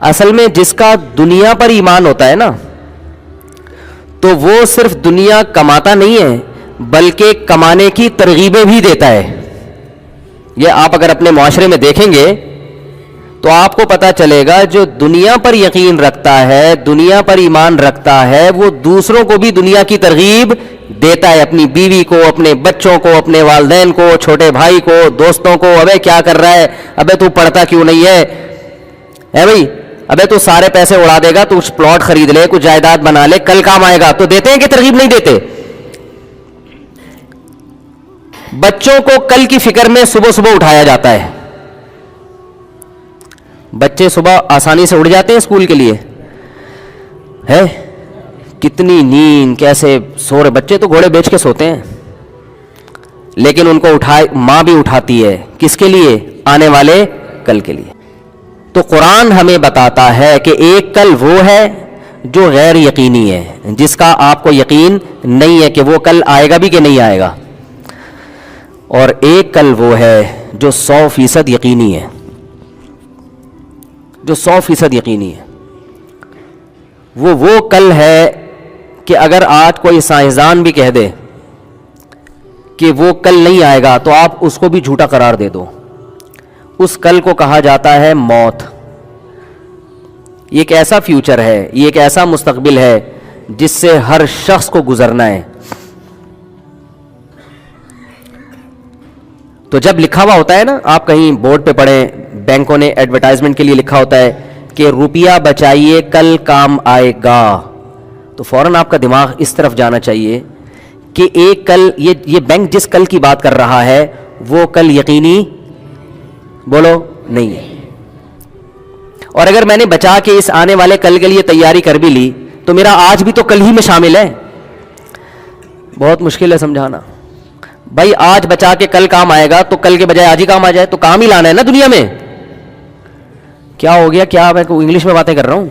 اصل میں جس کا دنیا پر ایمان ہوتا ہے نا, تو وہ صرف دنیا کماتا نہیں ہے بلکہ کمانے کی ترغیبیں بھی دیتا ہے. یہ آپ اگر اپنے معاشرے میں دیکھیں گے تو آپ کو پتا چلے گا, جو دنیا پر یقین رکھتا ہے, دنیا پر ایمان رکھتا ہے, وہ دوسروں کو بھی دنیا کی ترغیب دیتا ہے, اپنی بیوی کو, اپنے بچوں کو, اپنے والدین کو, چھوٹے بھائی کو, دوستوں کو. ابے کیا کر رہا ہے, ابے تو پڑھتا کیوں نہیں ہے, اے بھائی ابے تو سارے پیسے اڑا دے گا, تو کچھ پلاٹ خرید لے, کچھ جائیداد بنا لے, کل کام آئے گا. تو دیتے ہیں کہ ترغیب نہیں دیتے؟ بچوں کو کل کی فکر میں صبح صبح اٹھایا جاتا ہے. بچے صبح آسانی سے اٹھ جاتے ہیں اسکول کے لیے, ہے کتنی نیند, کیسے سو رہے بچے, تو گھوڑے بیچ کے سوتے ہیں, لیکن ان کو ماں بھی اٹھاتی ہے. کس کے لیے؟ آنے والے کل کے لیے. تو قرآن ہمیں بتاتا ہے کہ ایک کل وہ ہے جو غیر یقینی ہے, جس کا آپ کو یقین نہیں ہے کہ وہ کل آئے گا بھی کہ نہیں آئے گا, اور ایک کل وہ ہے جو 100% یقینی ہے, جو 100% یقینی ہے. وہ کل ہے کہ اگر آج کوئی سائنسدان بھی کہہ دے کہ وہ کل نہیں آئے گا تو آپ اس کو بھی جھوٹا قرار دے دو. اس کل کو کہا جاتا ہے موت. یہ ایک ایسا فیوچر ہے, یہ ایک ایسا مستقبل ہے جس سے ہر شخص کو گزرنا ہے. تو جب لکھا ہوا ہوتا ہے نا, آپ کہیں بورڈ پہ پڑھیں, بینکوں نے ایڈورٹائزمنٹ کے لیے لکھا ہوتا ہے کہ روپیہ بچائیے کل کام آئے گا, تو فوراً آپ کا دماغ اس طرف جانا چاہیے کہ ایک کل, یہ بینک جس کل کی بات کر رہا ہے وہ کل یقینی بولو نہیں ہے. اور اگر میں نے بچا کے اس آنے والے کل کے لیے تیاری کر بھی لی تو میرا آج بھی تو کل ہی میں شامل ہے. بہت مشکل ہے سمجھانا. بھائی آج بچا کے کل کام آئے گا تو کل کے بجائے آج ہی کام آ جائے, تو کام ہی لانا ہے نا دنیا میں. کیا ہو گیا, کیا میں انگلش میں باتیں کر رہا ہوں؟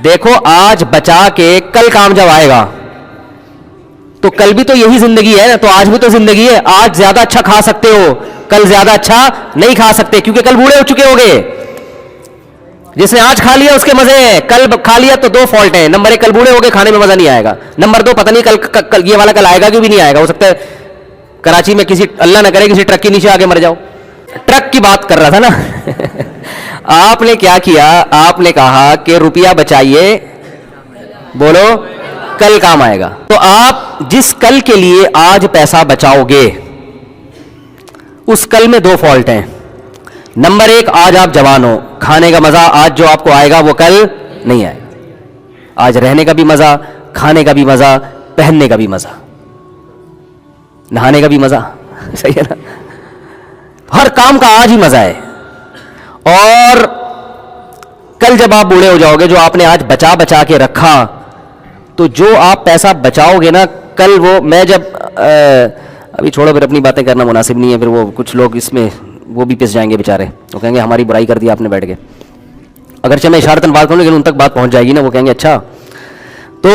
دیکھو آج بچا کے کل کام جب آئے گا تو کل بھی تو یہی زندگی ہے, تو آج بھی تو زندگی ہے. آج زیادہ اچھا کھا سکتے ہو, کل زیادہ اچھا نہیں کھا سکتے, کیونکہ کل بوڑھے ہو چکے ہوگے. جس نے آج کھا لیا اس کے مزے ہیں, کل کھا لیا تو دو فالٹ ہیں. نمبر 1 کل بوڑھے ہوگے, کھانے میں مزہ نہیں آئے گا. نمبر 2 پتہ نہیں کل یہ والا کل آئے گا کہ بھی نہیں آئے گا. ہو سکتا ہے کراچی میں کسی, اللہ نہ کرے, کسی ٹرک کے نیچے آ کے مر جاؤ. ٹرک کی بات کر رہا تھا نا. آپ نے کیا کیا, آپ نے کہا کہ روپیہ بچائیے, بولو کل کام آئے گا. تو آپ جس کل کے لیے آج پیسہ بچاؤ گے اس کل میں 2 فالٹ ہیں. نمبر 1, آج آپ جوان ہو, کھانے کا مزہ آج جو آپ کو آئے گا وہ کل نہیں آئے گا. آج رہنے کا بھی مزہ, کھانے کا بھی مزہ, پہننے کا بھی مزہ, نہانے کا بھی مزہ, صحیح ہے نا, ہر کام کا آج ہی مزہ ہے. اور کل جب آپ بوڑھے ہو جاؤ گے, جو آپ نے آج بچا کے رکھا, تو جو آپ پیسہ بچاؤ گے نا کل, وہ میں جب ابھی چھوڑو, پھر اپنی باتیں کرنا مناسب نہیں ہے, پھر وہ کچھ لوگ اس میں وہ بھی پس جائیں گے بیچارے, وہ کہیں گے ہماری برائی کر دی آپ نے بیٹھ کے. اگرچہ میں اشارتاً بات کروں لیکن ان تک بات پہنچ جائے گی نا, وہ کہیں گے اچھا. تو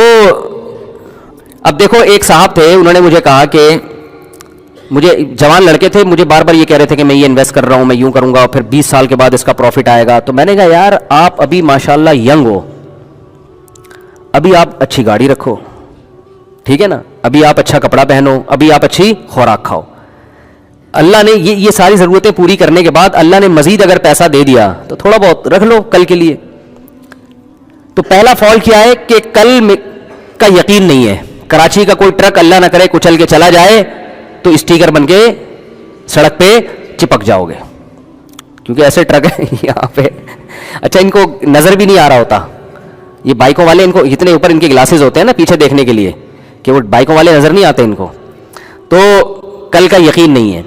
اب دیکھو, ایک صاحب تھے, انہوں نے مجھے کہا کہ مجھے جوان لڑکے تھے, مجھے بار بار یہ کہہ رہے تھے کہ میں یہ انویسٹ کر رہا ہوں, میں یوں کروں گا, پھر 20 سال کے بعد اس کا پروفٹ آئے گا. تو میں نے کہا یار آپ ابھی ماشاءاللہ ینگ ہو, ابھی آپ اچھی گاڑی رکھو, ٹھیک ہے نا, ابھی آپ اچھا کپڑا پہنو, ابھی آپ اچھی خوراک کھاؤ. اللہ نے یہ ساری ضرورتیں پوری کرنے کے بعد اللہ نے مزید اگر پیسہ دے دیا تو تھوڑا بہت رکھ لو کل کے لیے. تو پہلا فالٹ کیا ہے کہ کل کا یقین نہیں ہے. کراچی کا کوئی ٹرک اللہ نہ کرے کچل کے چلا جائے تو اسٹیکر بن کے سڑک پہ چپک جاؤ گے, کیونکہ ایسے ٹرک ہیں یہاں پہ. اچھا, ان کو نظر بھی نہیں آ رہا ہوتا, یہ بائکوں والے, ان کو اتنے اوپر ان کے گلاسز ہوتے ہیں نا پیچھے دیکھنے کے لیے کہ وہ بائکوں والے نظر نہیں آتے ان کو. تو کل کا یقین نہیں ہے.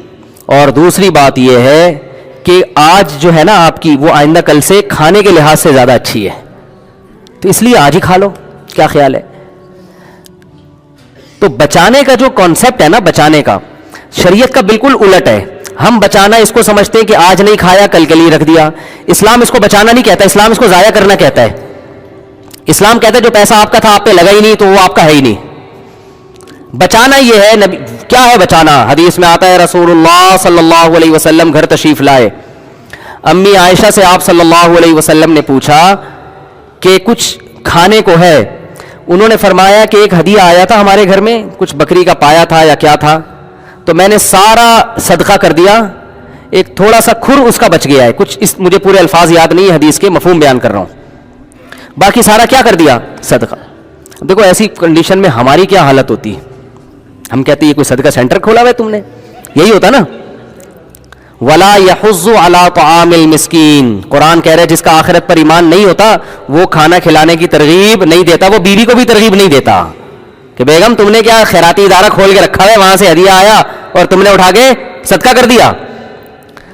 اور دوسری بات یہ ہے کہ آج جو ہے نا آپ کی, وہ آئندہ کل سے کھانے کے لحاظ سے زیادہ اچھی ہے, تو اس لیے آج ہی کھا لو. کیا خیال ہے؟ تو بچانے کا جو کانسیپٹ ہے نا, بچانے کا, شریعت کا بالکل الٹ ہے. ہم بچانا اس کو سمجھتے ہیں کہ آج نہیں کھایا کل کے لیے رکھ دیا. اسلام اس کو بچانا نہیں کہتا, اسلام اس کو ضائع کرنا کہتا ہے. اسلام کہتا ہے جو پیسہ آپ کا تھا آپ پہ لگا ہی نہیں تو وہ آپ کا ہے ہی نہیں. بچانا یہ ہے, نبی کیا ہے بچانا؟ حدیث میں آتا ہے رسول اللہ صلی اللہ علیہ وسلم گھر تشریف لائے, امی عائشہ سے آپ صلی اللہ علیہ وسلم نے پوچھا کہ کچھ کھانے کو ہے. انہوں نے فرمایا کہ ایک ہدیہ آیا تھا ہمارے گھر میں, کچھ بکری کا پایا تھا یا کیا تھا, تو میں نے سارا صدقہ کر دیا, ایک تھوڑا سا کھر اس کا بچ گیا ہے, کچھ مجھے پورے الفاظ یاد نہیں, حدیث کے مفہوم بیان کر رہا ہوں, باقی سارا کیا کر دیا, صدقہ. دیکھو ایسی کنڈیشن میں ہماری کیا حالت ہوتی ہے, ہم کہتے ہیں یہ کوئی صدقہ سینٹر کھولا ہوا ہے تم نے, یہی ہوتا نا. ولا يحض على طعام المسکین, قرآن کہہ رہا ہے جس کا آخرت پر ایمان نہیں ہوتا وہ کھانا کھلانے کی ترغیب نہیں دیتا, وہ بیوی کو بھی ترغیب نہیں دیتا کہ بیگم تم نے کیا خیراتی ادارہ کھول کے رکھا ہے, وہاں سے ہدیہ آیا اور تم نے اٹھا کے صدقہ کر دیا.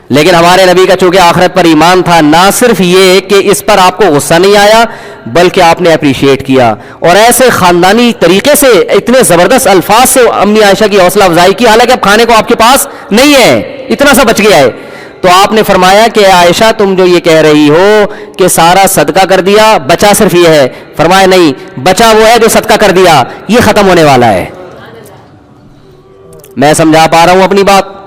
لیکن ہمارے نبی کا چونکہ آخرت پر ایمان تھا, نہ صرف یہ کہ اس پر آپ کو غصہ نہیں آیا بلکہ آپ نے اپریشیٹ کیا, اور ایسے خاندانی طریقے سے اتنے زبردست الفاظ سے امی عائشہ کی حوصلہ افزائی کی, حالانکہ اب کھانے کو آپ کے پاس نہیں ہے, اتنا سا بچ گیا ہے. تو آپ نے فرمایا کہ عائشہ تم جو یہ کہہ رہی ہو کہ سارا صدقہ کر دیا, بچا صرف یہ ہے, فرمایا نہیں, بچا وہ ہے جو صدقہ کر دیا, یہ ختم ہونے والا ہے. میں سمجھا پا رہا ہوں اپنی بات؟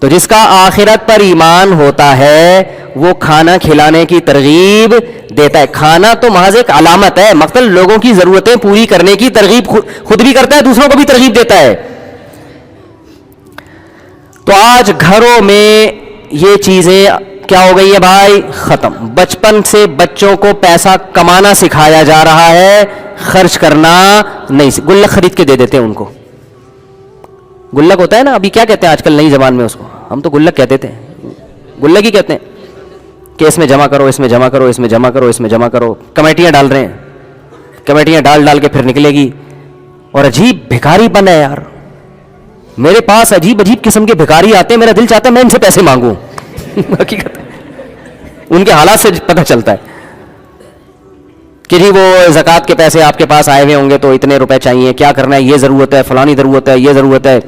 تو جس کا آخرت پر ایمان ہوتا ہے وہ کھانا کھلانے کی ترغیب دیتا ہے. کھانا تو محض ایک علامت ہے, مقصد لوگوں کی ضرورتیں پوری کرنے کی ترغیب خود بھی کرتا ہے, دوسروں کو بھی ترغیب دیتا ہے. تو آج گھروں میں یہ چیزیں کیا ہو گئی ہے بھائی, ختم. بچپن سے بچوں کو پیسہ کمانا سکھایا جا رہا ہے, خرچ کرنا نہیں. گلک خرید کے دے دیتے ہیں ان کو, گلک ہوتا ہے نا, ابھی کیا کہتے ہیں آج کل نئی زبان میں اس کو, ہم تو گلک کہتے تھے, گلک ہی کہتے ہیں کہ اس میں جمع کرو, اس میں جمع کرو, اس میں جمع کرو, اس میں جمع کرو. کمیٹیاں ڈال رہے ہیں, کمیٹیاں ڈال کے پھر نکلے گی. اور عجیب بھکاری پن ہے یار, میرے پاس عجیب قسم کے بھکاری آتے ہیں, میرا دل چاہتا ہے میں ان سے پیسے مانگوں. حقیقت ان کے حالات سے پتہ چلتا ہے کہ جی وہ زکوٰۃ کے پیسے آپ کے پاس آئے ہوئے ہوں گے تو اتنے روپے چاہیے, کیا کرنا ہے, یہ ضرورت ہے, فلانی ضرورت ہے, یہ ضرورت ہے.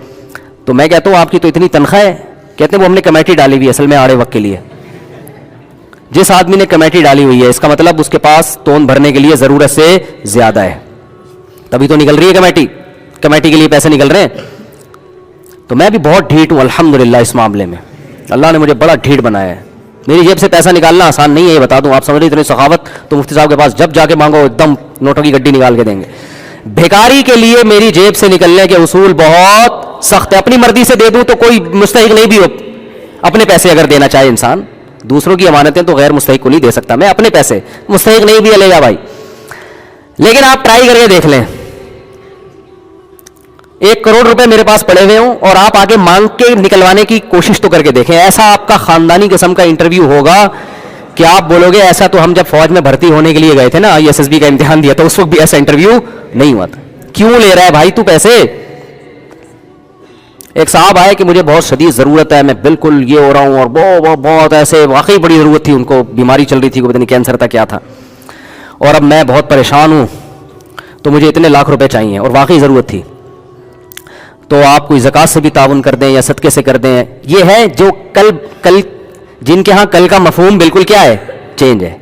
تو میں کہتا ہوں آپ کی تو اتنی تنخواہ ہے, کہتے ہیں وہ ہم نے کمیٹی ڈالی ہوئی ہے اصل میں آڑے وقت کے لیے. جس آدمی نے کمیٹی ڈالی ہوئی ہے اس کا مطلب اس کے پاس تون بھرنے کے لیے ضرورت سے زیادہ ہے, تبھی تو نکل رہی ہے کمیٹی کے لیے پیسے نکل رہے ہیں. تو میں بھی بہت ڈھیٹ ہوں الحمدللہ اس معاملے میں, اللہ نے مجھے بڑا ڈھیٹ بنایا ہے. میری جیب سے پیسہ نکالنا آسان نہیں ہے, یہ بتا دوں. آپ سمجھ رہے اتنی سخاوت تو مفتی صاحب کے پاس جب جا کے مانگو ایک دم نوٹوں کی گڈی نکال کے دیں گے. بھیکاری کے لیے میری جیب سے نکلنے کے اصول بہت سخت ہے. اپنی مرضی سے دے دوں تو کوئی مستحق نہیں بھی ہو, اپنے پیسے اگر دینا چاہے انسان, دوسروں کی امانتیں تو غیر مستحق کو نہیں دے سکتا, میں اپنے پیسے مستحق نہیں بھی لے جا بھائی. لیکن آپ ٹرائی کر کے دیکھ لیں, 1 کروڑ روپے میرے پاس پڑے ہوئے ہوں اور آپ آگے مانگ کے نکلوانے کی کوشش تو کر کے دیکھیں. ایسا آپ کا خاندانی قسم کا انٹرویو ہوگا کہ آپ بولو گے ایسا تو ہم جب فوج میں بھرتی ہونے کے لیے گئے تھے نا, ISSB کا امتحان دیا تو اس وقت بھی ایسا انٹرویو نہیں ہوا تھا. کیوں لے رہا ہے بھائی تو پیسے؟ ایک صاحب آئے کہ مجھے بہت شدید ضرورت ہے, میں بالکل یہ ہو رہا ہوں, اور بہت ایسے واقعی بڑی ضرورت تھی, ان کو بیماری چل رہی تھی, کو پتہ نہیں کینسر تھا کیا تھا, اور اب میں بہت پریشان ہوں تو مجھے اتنے لاکھ روپے چاہیے اور واقعی ضرورت تھی. تو آپ کوئی زکوٰۃ سے بھی تعاون کر دیں یا صدقے سے کر دیں. یہ ہے جو کل جن کے ہاں کل کا مفہوم بالکل کیا ہے, چینج ہے.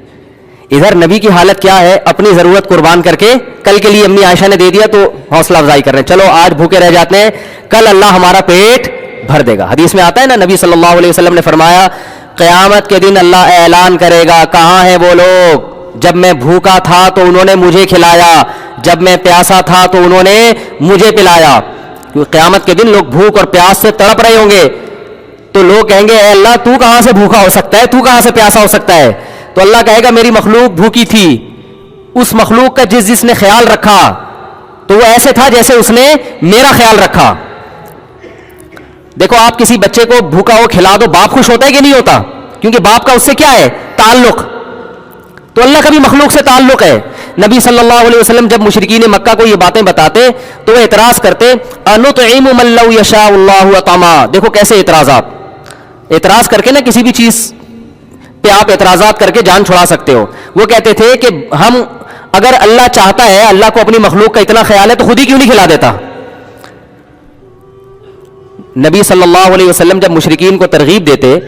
ادھر نبی کی حالت کیا ہے, اپنی ضرورت قربان کر کے کل کے لیے امی عائشہ نے دے دیا تو حوصلہ افزائی کر رہے ہیں, چلو آج بھوکے رہ جاتے ہیں, کل اللہ ہمارا پیٹ بھر دے گا. حدیث میں آتا ہے نا, نبی صلی اللہ علیہ وسلم نے فرمایا قیامت کے دن اللہ اعلان کرے گا, کہاں ہیں وہ لوگ جب میں بھوکا تھا تو انہوں نے مجھے کھلایا, جب میں پیاسا تھا تو انہوں نے مجھے پلایا. کیونکہ قیامت کے دن لوگ بھوک اور پیاس سے تڑپ رہے ہوں گے, تو لوگ کہیں گے اے اللہ تو کہاں سے بھوکا ہو سکتا ہے, تو کہاں سے پیاسا ہو سکتا ہے. تو اللہ کہے گا میری مخلوق بھوکی تھی, اس مخلوق کا جس نے خیال رکھا تو وہ ایسے تھا جیسے اس نے میرا خیال رکھا. دیکھو آپ کسی بچے کو بھوکا ہو کھلا دو, باپ خوش ہوتا ہے کہ نہیں ہوتا, کیونکہ باپ کا اس سے کیا ہے تعلق. تو اللہ کا بھی مخلوق سے تعلق ہے. نبی صلی اللہ علیہ وسلم جب مشرکین مکہ کو یہ باتیں بتاتے تو وہ اعتراض کرتے, انطعم من لو یشاء اللہ اطعما. دیکھو کیسے اعتراض کر کے نا کسی بھی چیز پہ آپ اعتراضات کر کے جان چھڑا سکتے ہو. وہ کہتے تھے کہ ہم اگر اللہ چاہتا ہے, اللہ کو اپنی مخلوق کا اتنا خیال ہے تو خود ہی کیوں نہیں کھلا دیتا. نبی صلی اللہ علیہ وسلم جب مشرکین کو ترغیب دیتے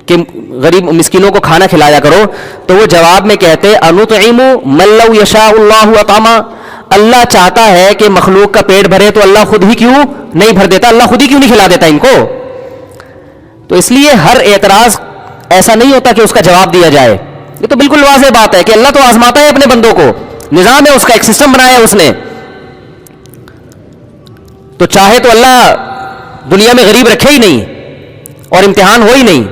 کہ غریب مسکینوں کو کھانا کھلایا کرو, تو وہ جواب میں کہتے انطعم من لو یشاء اللہ اطعما. اللہ چاہتا ہے کہ مخلوق کا پیٹ بھرے تو اللہ خود ہی کیوں نہیں بھر دیتا, اللہ خود ہی کیوں نہیں کھلا دیتا ان کو. تو اس لیے ہر اعتراض ایسا نہیں ہوتا کہ اس کا جواب دیا جائے. یہ تو بالکل واضح بات ہے کہ اللہ تو آزماتا ہے اپنے بندوں کو, نظام ہے اس کا, ایک سسٹم بنایا ہے اس نے. تو چاہے تو اللہ دنیا میں غریب رکھے ہی نہیں اور امتحان ہو ہی نہیں.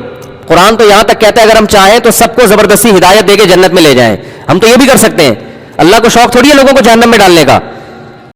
قرآن تو یہاں تک کہتا ہے اگر ہم چاہیں تو سب کو زبردستی ہدایت دے کے جنت میں لے جائیں. ہم تو یہ بھی کر سکتے ہیں. اللہ کو شوق تھوڑی ہے لوگوں کو جہنم میں ڈالنے کا.